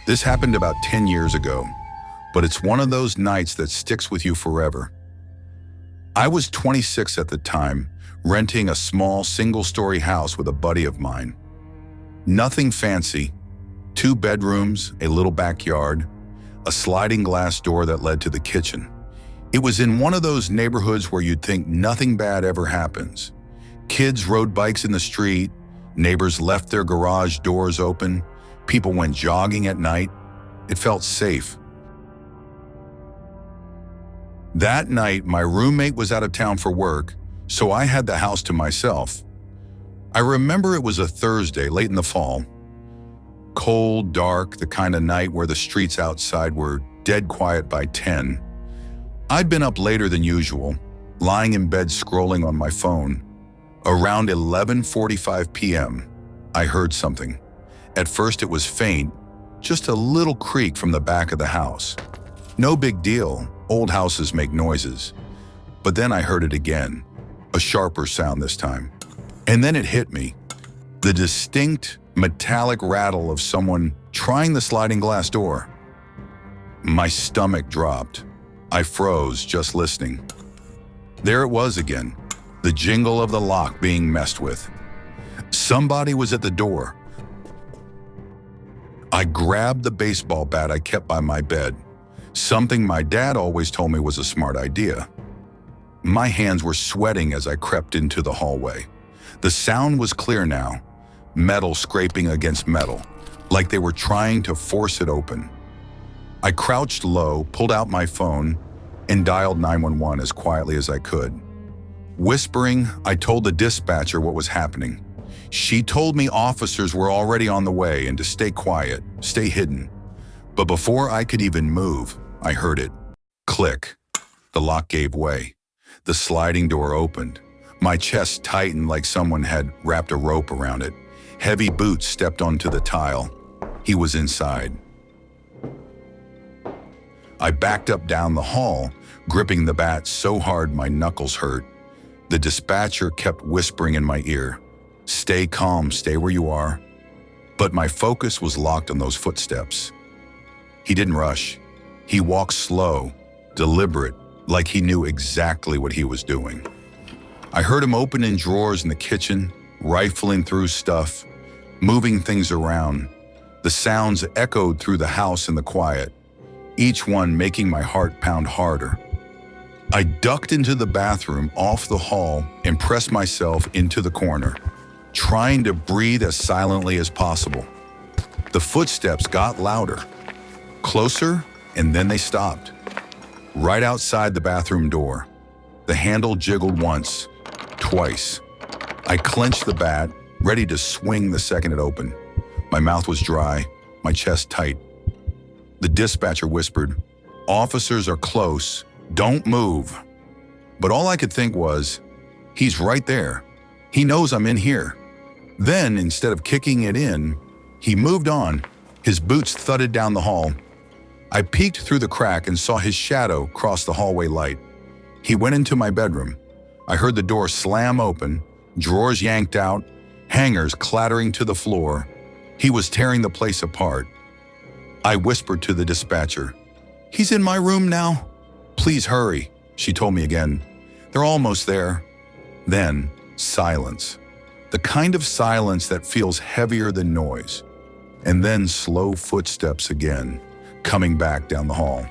This happened about 10 years ago, but it's one of those nights that sticks with you forever. I was 26 at the time, renting a small single-story house with a buddy of mine. Nothing fancy, 2 bedrooms, a little backyard, a sliding glass door that led to the kitchen. It was in one of those neighborhoods where you'd think nothing bad ever happens. Kids rode bikes in the street, neighbors left their garage doors open, people went jogging at night. It felt safe. That night, my roommate was out of town for work, so I had the house to myself. I remember it was a Thursday, late in the fall. Cold, dark, the kind of night where the streets outside were dead quiet by 10. I'd been up later than usual, lying in bed scrolling on my phone. Around 11:45 p.m., I heard something. At first it was faint, just a little creak from the back of the house. No big deal, old houses make noises. But then I heard it again, a sharper sound this time. And then it hit me, the distinct metallic rattle of someone trying the sliding glass door. My stomach dropped. I froze just listening. There it was again, the jingle of the lock being messed with. Somebody was at the door. I grabbed the baseball bat I kept by my bed, something my dad always told me was a smart idea. My hands were sweating as I crept into the hallway. The sound was clear now, metal scraping against metal, like they were trying to force it open. I crouched low, pulled out my phone, and dialed 911 as quietly as I could. Whispering, I told the dispatcher what was happening. She told me officers were already on the way and to stay quiet, stay hidden. But before I could even move, I heard it. Click. The lock gave way. The sliding door opened. My chest tightened like someone had wrapped a rope around it. Heavy boots stepped onto the tile. He was inside. I backed up down the hall, gripping the bat so hard my knuckles hurt. The dispatcher kept whispering in my ear, "Stay calm, stay where you are." But my focus was locked on those footsteps. He didn't rush. He walked slow, deliberate, like he knew exactly what he was doing. I heard him opening drawers in the kitchen, rifling through stuff, moving things around. The sounds echoed through the house in the quiet, each one making my heart pound harder. I ducked into the bathroom off the hall and pressed myself into the corner, trying to breathe as silently as possible. The footsteps got louder, closer, and then they stopped. Right outside the bathroom door, the handle jiggled once, twice. I clenched the bat, ready to swing the second it opened. My mouth was dry, my chest tight. The dispatcher whispered, "Officers are close, don't move." But all I could think was, he's right there. He knows I'm in here. Then, instead of kicking it in, he moved on. His boots thudded down the hall. I peeked through the crack and saw his shadow cross the hallway light. He went into my bedroom. I heard the door slam open, drawers yanked out, hangers clattering to the floor. He was tearing the place apart. I whispered to the dispatcher, "He's in my room now. Please hurry," she told me again. "They're almost there." Then, silence. The kind of silence that feels heavier than noise. And then slow footsteps again, coming back down the hall.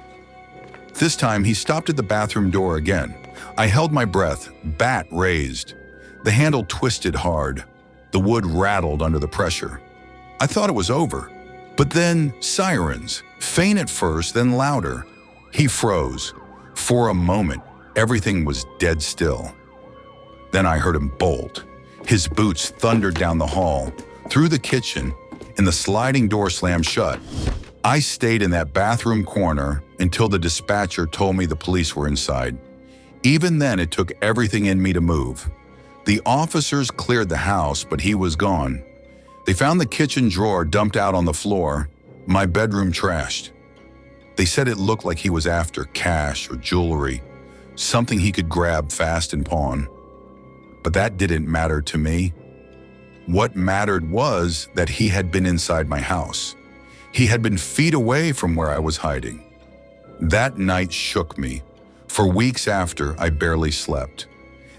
This time, he stopped at the bathroom door again. I held my breath, bat raised. The handle twisted hard. The wood rattled under the pressure. I thought it was over. But then, sirens, faint at first, then louder. He froze. For a moment, everything was dead still. Then I heard him bolt. His boots thundered down the hall, through the kitchen, and the sliding door slammed shut. I stayed in that bathroom corner until the dispatcher told me the police were inside. Even then, it took everything in me to move. The officers cleared the house, but he was gone. They found the kitchen drawer dumped out on the floor, my bedroom trashed. They said it looked like he was after cash or jewelry, something he could grab fast and pawn. But that didn't matter to me. What mattered was that he had been inside my house. He had been feet away from where I was hiding. That night shook me. For weeks after, I barely slept.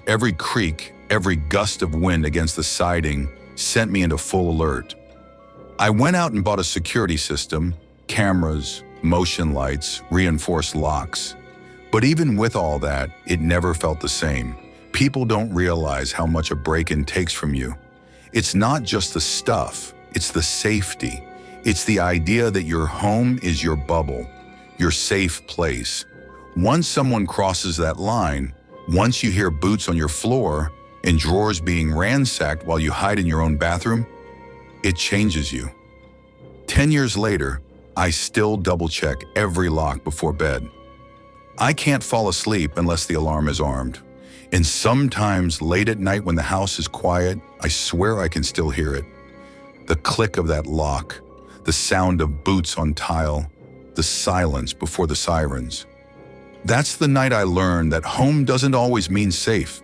Every creak, every gust of wind against the siding sent me into full alert. I went out and bought a security system, cameras, motion lights, reinforced locks. But even with all that, it never felt the same. People don't realize how much a break-in takes from you. It's not just the stuff, it's the safety. It's the idea that your home is your bubble, your safe place. Once someone crosses that line, once you hear boots on your floor and drawers being ransacked while you hide in your own bathroom, it changes you. 10 years later, I still double-check every lock before bed. I can't fall asleep unless the alarm is armed. And sometimes late at night when the house is quiet, I swear I can still hear it. The click of that lock, the sound of boots on tile, the silence before the sirens. That's the night I learned that home doesn't always mean safe.